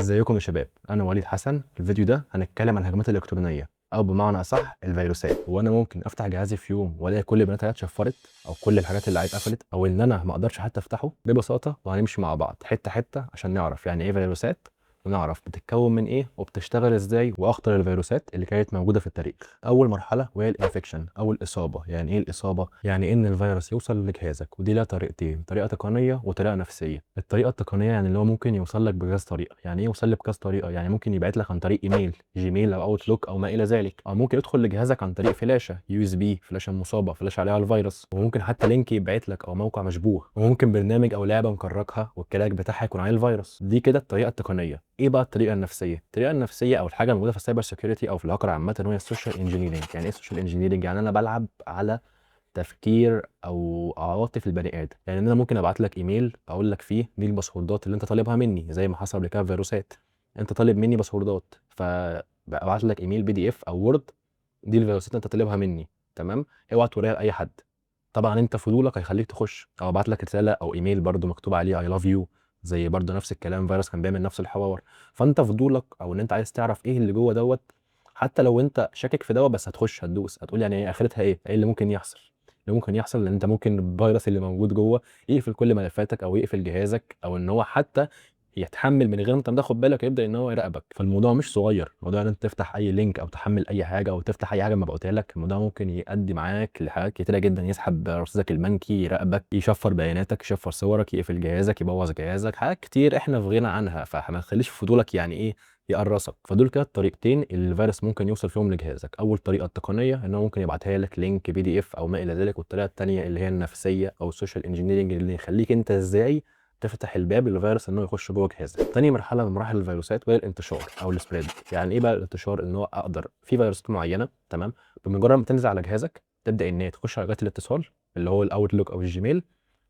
ازيكم يا شباب، انا وليد حسن. في الفيديو ده هنتكلم عن الهجمات الالكترونيه او بمعنى اصح الفيروسات. وانا ممكن افتح جهازي في يوم والاقي كل البيانات اتشفرت او كل الحاجات اللي اتقفلت او ان انا ما اقدرش حتى افتحه ببساطه. وهنمشي مع بعض حته حته عشان نعرف يعني ايه فيروسات، ونعرف بتتكون من ايه وبتشتغل ازاي، واخطر الفيروسات اللي كانت موجوده في التاريخ. اول مرحله وهي الانفكشن او الاصابه. يعني ايه الاصابه؟ يعني ان الفيروس يوصل لجهازك، ودي لها طريقتين: طريقه تقنيه وطريقه نفسيه. الطريقه التقنيه يعني اللي هو ممكن يوصل لك بكذا طريقه. يعني ايه يوصل لك بكذا طريقه؟ يعني ممكن يبعت لك عن طريق ايميل، جيميل او اوتلوك او ما الى ذلك، او ممكن يدخل لجهازك عن طريق فلاشه يو اس بي، فلاشه مصابه، فلاشه عليها الفيروس، وممكن حتى لينك يبعت لك او موقع مشبوه، وممكن برنامج او لعبه مكركها والكلاك بتاعها يكون عليه الفيروس. دي كده الطريقه التقنيه. ايه بقى الطريقه النفسيه؟ الطريقه النفسيه او الحاجه الموجوده في السايبر سيكيورتي او في الهاكر عامه هو السوشيال انجينيرنج. يعني ايه السوشيال انجينيرنج؟ يعني انا بلعب على تفكير او عواطف البني ادم. يعني انا ممكن ابعت لك ايميل اقول لك فيه دي الباسوردات اللي انت طالبها مني، زي ما حصل قبل كده في فيروسات. انت طالب مني باسوردات، فببعت لك ايميل بي دي اف او وورد، دي الفيروسات اللي انت طالبها مني. تمام؟ اوعى توريها لاي حد. طبعا انت فضولك هيخليك تخش، او ابعت لك رساله او ايميل برده مكتوب عليه اي لاف يو، زي برده نفس الكلام فيروس كان بيعمل نفس الحوار. فانت فضولك او ان انت عايز تعرف ايه اللي جوه دوت، حتى لو انت شاكك في دوت، بس هتخش هتدوس هتقول يعني ايه اخرتها، ايه اللي ممكن يحصل. اللي ممكن يحصل ان انت ممكن الفيروس اللي موجود جوه يقفل كل ملفاتك او يقفل جهازك، او ان هو حتى يتحمل من غير ما انت تاخد بالك، يبدا ان هو يراقبك. فالموضوع مش صغير، الموضوع ان انت تفتح اي لينك او تحمل اي حاجه او تفتح اي حاجه مبعوتها لك، الموضوع ممكن يؤدي معاك لحاجات كتيره جدا. يسحب رصيدك المنكي، يراقبك، يشفر بياناتك، يشفر صورك، يقفل جهازك، يبوظ جهازك، حاجات كتير احنا في غنى عنها. فما تخليش فضولك يعني ايه يقرصك. فدول كده الطريقتين اللي الفيروس ممكن يوصل فيهم لجهازك. اول طريقه التقنيه ان هو ممكن يبعتها لك لينك بي دي اف او ما الى ذلك، والطريقه الثانيه اللي هي النفسيه او السوشيال انجينيرنج اللي يخليك انت ازاي تفتح الباب للفيروس انه يخش جوه جهازك. تاني مرحله من مراحل الفيروسات وهي الانتشار او السبريد. يعني ايه بقى الانتشار؟ ان هو اقدر في فيروسات معينه، تمام، بمجرد ما تنزل على جهازك تبدا ان هي تخش على جهات الاتصال اللي هو الاوتلوك او الجيميل،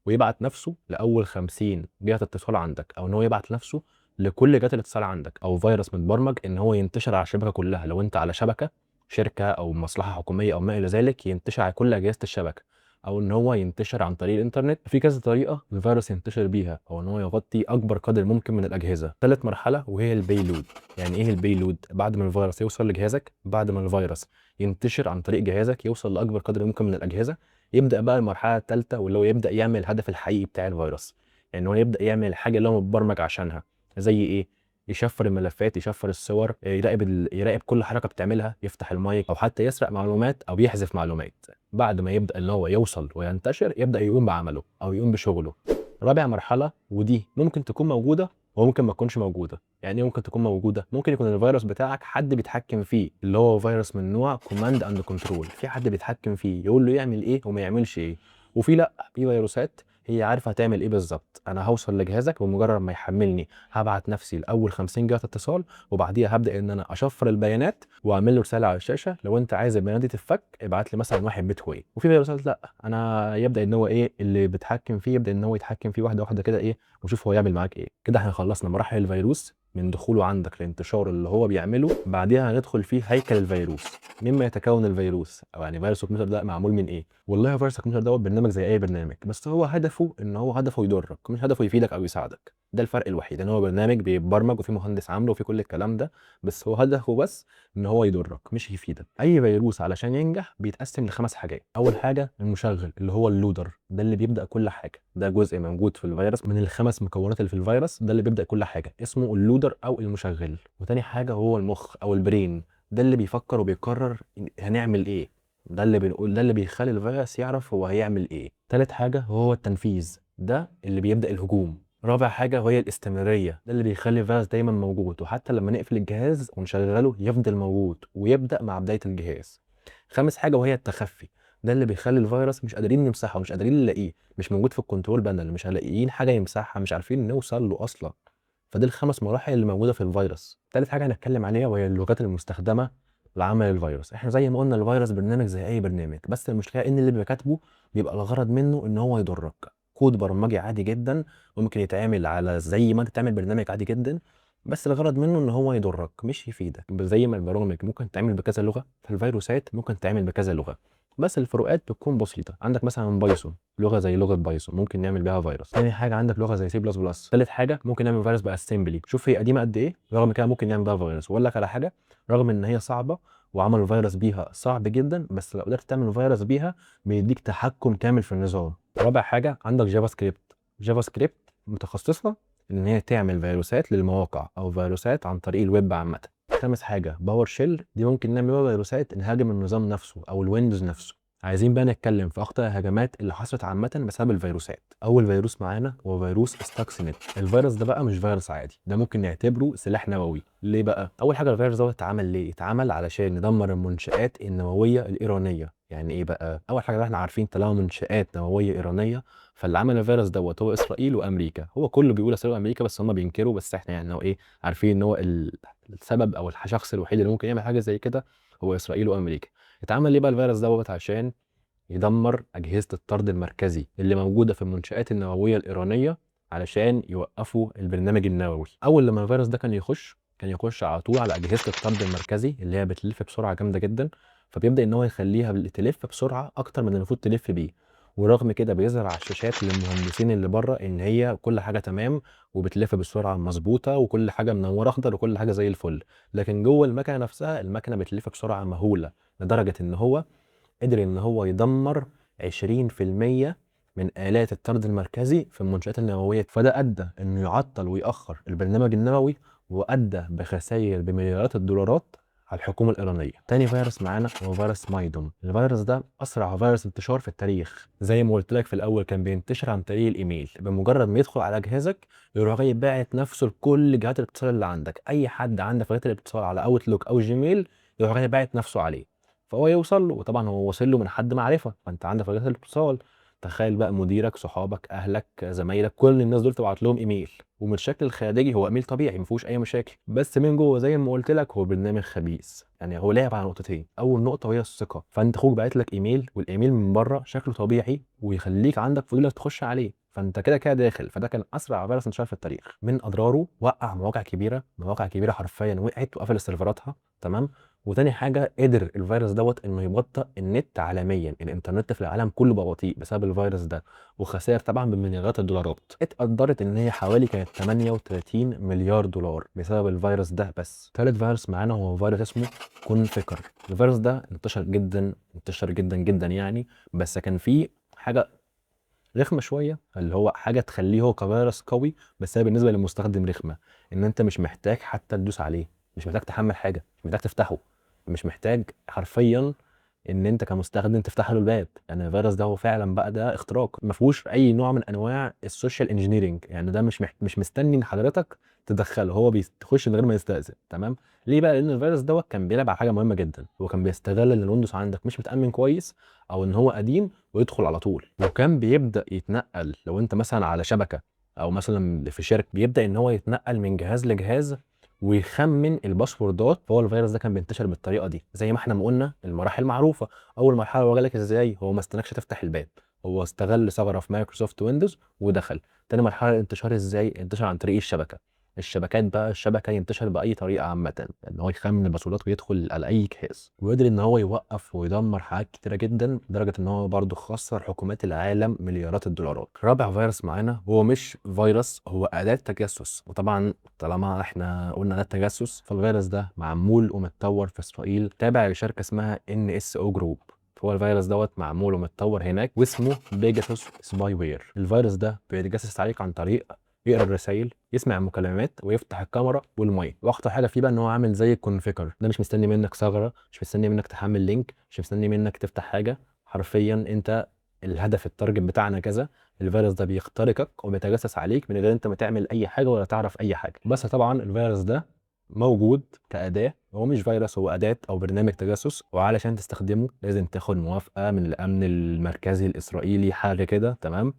ويبعت نفسه لاول 50 جهه اتصال عندك، او ان هو يبعت نفسه لكل جهات الاتصال عندك. او فيروس متبرمج ان هو ينتشر على الشبكه كلها. لو انت على شبكه شركه او مصلحه حكوميه او ما الى ذلك، ينتشر على كل اجهزه الشبكه، او ان هو ينتشر عن طريق الانترنت. في كذا طريقه الفيروس ينتشر بيها، او ان هو يغطي اكبر قدر ممكن من الاجهزه. ثالث مرحله وهي البيلود. يعني ايه البيلود؟ بعد ما الفيروس يوصل لجهازك، بعد ما الفيروس ينتشر عن طريق جهازك يوصل لاكبر قدر ممكن من الاجهزه، يبدا بقى المرحله الثالثه، واللي هو يبدا يعمل الهدف الحقيقي بتاع الفيروس. يعني هو يبدا يعمل الحاجه اللي هو متبرمج عشانها. زي ايه؟ يشفر الملفات، يشفر الصور، يراقب كل حركه بتعملها، يفتح المايك، او حتى يسرق معلومات او يحذف معلومات. بعد ما يبدا ان هو يوصل وينتشر، يبدا يقوم بعمله او يقوم بشغله. رابع مرحله، ودي ممكن تكون موجوده وممكن ما تكونش موجوده. يعني ايه ممكن تكون موجوده؟ ممكن يكون الفيروس بتاعك حد بيتحكم فيه، اللي هو فيروس من نوع كوماند اند كنترول، في حد بيتحكم فيه يقول له يعمل ايه وما يعملش ايه. وفي لا، في فيروسات هي عارفه هتعمل ايه بالظبط. انا هوصل لجهازك بمجرد ما يحملني، هبعت نفسي لاول 50 جهه اتصال، وبعديها هبدا ان انا اشفر البيانات واعمل له رساله على الشاشه: لو انت عايز البيانات دي تتفك ابعت لي مثلا 1 بت واي. وفي فيروسات لا، انا يبدا ان هو ايه اللي بيتحكم فيه، يبدا ان هو يتحكم فيه واحده واحده كده، ايه، وشوف هو يعمل معاك ايه. كده احنا خلصنا مراحل الفيروس من دخوله عندك لانتشار اللي هو بيعمله. بعديها هندخل فيه هيكل الفيروس. مما يتكون الفيروس، او يعني فيروس الكمبيوتر ده معمول من ايه؟ والله فيروس الكمبيوتر دوت برنامج زي اي برنامج، بس هو هدفه ان هو هدفه يضرك، مش هدفه يفيدك او يساعدك. ده الفرق الوحيد، ان هو برنامج بيتبرمج وفي مهندس عامله وفي كل الكلام ده، بس هو هدفه بس ان هو يضرك مش يفيدك. اي فيروس علشان ينجح بيتقسم لخمس حاجات. اول حاجه المشغل اللي هو اللودر، ده اللي بيبدا كل حاجه، ده جزء موجود في الفيروس من الخمس مكونات اللي في الفيروس، ده اللي بيبدا كل حاجه، اسمه اللودر او المشغل. وتاني حاجه هو المخ او البرين، ده اللي بيفكر وبيقرر هنعمل ايه، ده اللي بنقول ده اللي بيخلي الفيروس يعرف هو هيعمل ايه. تالت حاجه هو التنفيذ، ده اللي بيبدا الهجوم. رابع حاجه وهي الاستمراريه، ده اللي بيخلي الفيروس دايما موجود، وحتى لما نقفل الجهاز ونشغله يفضل موجود ويبدا مع بدايه الجهاز. خامس حاجه وهي التخفي، ده اللي بيخلي الفيروس مش قادرين نمسحه، مش قادرين نلاقيه، مش موجود في الكنترول بانل، مش لاقيين حاجه يمسحها، مش عارفين نوصل له اصلا. فدي الخمس مراحل اللي موجوده في الفيروس. تالت حاجه هنتكلم عليها وهي اللغات المستخدمه لعمل الفيروس. احنا زي ما قلنا الفيروس برنامج زي اي برنامج، بس المشكله ان اللي بيبقى كاتبه بيبقى الغرض منه ان هو يضرك. كود برمجي عادي جدا، ممكن يتعمل على زي ما انت تعمل برنامج عادي جدا، بس الغرض منه ان هو يضرك مش يفيدك. زي ما البرامج ممكن تعمل بكذا لغه، فالفيروسات ممكن تعمل بكذا لغه. بس الفروقات بتكون بسيطه. عندك مثلا بايثون، لغه زي لغه بايثون ممكن نعمل بيها فيروس. تاني حاجه عندك لغه زي سي بلس بلس. تالت حاجه ممكن نعمل فيروس باسمبلي. شوف هي قديمه قد ايه، رغم كده ممكن نعمل بيها فيروس. واقول لك على حاجه، رغم ان هي صعبه وعملوا فيروس بيها صعب جدا، بس لو قدرت تعمل فيروس بيها بيديك تحكم كامل في النظام. رابع حاجه عندك جافا سكريبت. جافا سكريبت متخصصه ان هي تعمل فيروسات للمواقع او فيروسات عن طريق الويب عامه. خامس حاجه باور شيل، دي ممكن نعمل بيها فيروسات نهاجم النظام نفسه او الويندوز نفسه. عايزين بقى نتكلم في اخطر الهجمات اللي حصلت عامه بسبب الفيروسات. اول فيروس معانا هو فيروس ستاكسنت. الفيروس ده بقى مش فيروس عادي، ده ممكن نعتبره سلاح نووي. ليه بقى؟ اول حاجه الفيروس ده اتعمل ليه؟ اتعمل علشان ندمر المنشآت النوويه الايرانيه. يعني ايه بقى؟ اول حاجه احنا عارفين طالما منشآت نوويه ايرانيه، فاللي عمل الفيروس دوت هو اسرائيل وامريكا. هو كله بيقول اسرائيل وامريكا، بس هم بينكروا. بس احنا يعني هو ايه، عارفين ان هو السبب او الشخص الوحيد اللي ممكن يعمل حاجه زي كده هو اسرائيل وامريكا. اتعمل ليه بقى الفيروس دوت؟ عشان يدمر أجهزة الطرد المركزي اللي موجودة في المنشآت النووية الإيرانية علشان يوقفوا البرنامج النووي. أول لما الفيروس ده كان يخش على طول على أجهزة الطرد المركزي اللي هي بتلف بسرعة جامدة جدا، فبيبدأ إن هو يخليها تلف بسرعة أكتر من اللي المفروض تلف بيه. ورغم كده بيظهر على الشاشات للمهندسين اللي بره إن هي كل حاجة تمام وبتلف بالسرعة المظبوطة وكل حاجة منورة أخضر وكل حاجة زي الفل. لكن جوه المكنة نفسها، المكنة بتلف بسرعة مهولة لدرجة إن هو قدر ان هو يدمر 20% من آلات الطرد المركزي في المنشآت النووية. فده أدى إنه يعطل ويأخر البرنامج النووي، وأدى بخسائر بمليارات الدولارات على الحكومة الإيرانية. تاني فيروس معانا هو فيروس مايدوم. الفيروس ده أسرع فيروس انتشار في التاريخ. زي ما قلت لك في الأول، كان بينتشر عن طريق الإيميل. بمجرد ما يدخل على جهازك يروح جاي باعت نفسه لكل جهات الاتصال اللي عندك. أي حد عنده جهات الاتصال على أوتلوك أو جيميل يروح جاي باعت نفسه عليه، فهو يوصل له. وطبعا هو واصل له من حد معرفه، فانت عندك وسائل الاتصال. تخيل بقى مديرك، صحابك، اهلك، زمايلك، كل الناس دول تبعت لهم ايميل، ومن الشكل الخارجي هو ايميل طبيعي ما فيهوش اي مشاكل، بس من جوه زي ما قلت لك هو برنامج خبيث. يعني هو لعب على نقطتين. اول نقطه وهي الثقه، فانت اخوك باعت لك ايميل والايميل من بره شكله طبيعي ويخليك عندك فضول انك تخش عليه، فانت كده كده داخل. فده كان اسرع فيروس انتشار في التاريخ. من اضراره وقع مواقع كبيره، مواقع كبيره حرفيا وقعت وقفل سيرفراتها. تمام. وتاني حاجه قدر الفيروس دوت انه يبطئ النت عالميا. الانترنت في العالم كله بقى بطيء بسبب الفيروس ده، وخسائر طبعا بمليارات الدولارات. اتقدرت ان هي حوالي كانت 38 مليار دولار بسبب الفيروس ده بس. تالت فيروس معانا هو فيروس اسمه كونفيكر. الفيروس ده انتشر جدا، انتشر جدا جدا يعني. بس كان فيه حاجه رخمه شويه، اللي هو حاجه تخليه هو كفيروس قوي بس هي بالنسبه للمستخدم رخمه، ان انت مش محتاج حتى تدوس عليه، مش محتاج تحمل حاجه، مش محتاج تفتحه، مش محتاج حرفيا ان انت كمستخدم تفتح له الباب. يعني الفيروس ده هو فعلا بقى ده اختراق، ما فيهوش اي نوع من انواع السوشيال انجينيرنج. يعني ده مش مستني ان حضرتك تدخله، هو بيخش من غير ما يستأذن. تمام. ليه بقى؟ لان الفيروس دوت كان بيلعب على حاجه مهمه جدا. هو كان بيستغل ان الويندوز عندك مش متأمن كويس او ان هو قديم ويدخل على طول. وكان بيبدأ يتنقل لو انت مثلا على شبكه او مثلا في شركه، بيبدأ ان هو يتنقل من جهاز لجهاز ويخمن الباسوردات. فهو الفيروس ده كان بينتشر بالطريقه دي. زي ما احنا ما قلنا المراحل معروفه. اول مرحله هو جالك ازاي؟ هو ما استناكش تفتح الباب، هو استغل ثغره في مايكروسوفت ويندوز ودخل. تاني مرحله الانتشار ازاي؟ انتشر عن طريق الشبكه. الشبكات بقى، الشبكه ينتشر باي طريقه عامه، ان هو يخمن الباسوردات ويدخل على اي جهاز. وقدر ان هو يوقف ويدمر حاجات كتيره جدا لدرجه ان هو برضه خسر حكومات العالم مليارات الدولارات. رابع فيروس معانا هو مش فيروس، هو اداه تجسس. وطبعا طالما احنا قلنا اداه تجسس، فالفيروس ده معمول ومتطور في اسرائيل تابع لشركه اسمها NSO جروب. هو الفيروس دوت معمول ومتطور هناك واسمه بيجاسوس سباي وير. الفيروس ده بيتجسس عليك عن طريق يقرا الرسائل، يسمع المكالمات، ويفتح الكاميرا والمايك. واخطر حاجه فيه بقى ان هو عامل زي الكونفيكر ده، مش مستني منك ثغره، مش مستني منك تحمل لينك، مش مستني منك تفتح حاجه. حرفيا انت الهدف التارجت بتاعنا كذا، الفيروس ده بيخترقك وبيتجسس عليك من غير انت ما تعمل اي حاجه ولا تعرف اي حاجه. بس طبعا الفيروس ده موجود كأداة، هو مش فيروس، هو أداة أو برنامج تجسس. وعلشان تستخدمه لازم تاخد موافقة من الأمن المركزي الإسرائيلي، حاجة كده. تمام.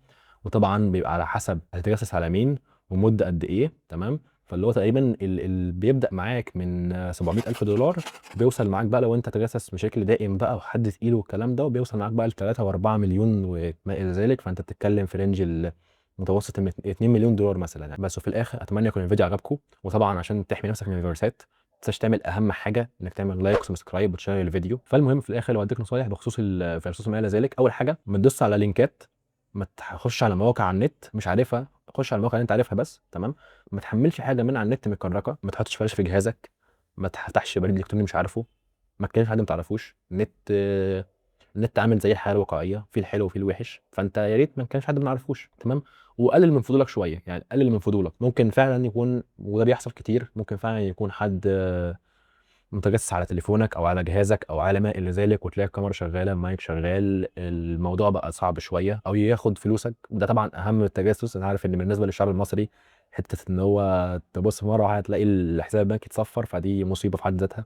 وطبعا بيبقى على حسب هتتجسس على مين ومدة قد إيه. تمام. فاللي هو تقريبا بيبدأ معاك من 700 ألف دولار، بيوصل معاك بقى لو أنت تجسس بشكل دائم بقى وحد تقيل والكلام ده، وبيوصل معاك بقى ل 3 و4 مليون وما إلى ذلك. فأنت بتتكلم في رينج متوسط 2 مليون دولار مثلا يعني. بس وفي الاخر اتمنى يكون الفيديو عجبكم. وطبعا عشان تحمي نفسك من الفيروسات تنساش تعمل اهم حاجه انك تعمل لايك وسبسكرايب وتشير الفيديو. فالمهم في الاخر لو اديك نصايح بخصوص الفيروسات وما الى ذلك، اول حاجه ما تدوس على لينكات، ما تخش على مواقع على النت مش عارفها، خش على المواقع اللي انت عارفها بس، تمام. ما تحملش حاجه من على النت متكركه، ما تحطش فلاش في جهازك، ما تفتحش بريد الكتروني مش عارفه، ما تكلمش حد ما تعرفوش. النت عامل زي الحياه الواقعيه، في الحلو وفي الوحش، فانت يا ريت ما تكلمش حد ما نعرفوش، تمام. وقلل من فضولك شويه، يعني قلل من فضولك. ممكن فعلا يكون، وده بيحصل كتير، ممكن فعلا يكون حد متجسس على تليفونك او على جهازك او على ما الى ذلك، وتلاقي الكاميرا شغاله، المايك شغال، الموضوع بقى صعب شويه، او ياخد فلوسك. وده طبعا اهم من التجسس. انا عارف ان بالنسبه للشعب المصري حته ان هو تبص مره واحده تلاقي الحساب البنكي اتصفر، فدي مصيبه في حد ذاتها.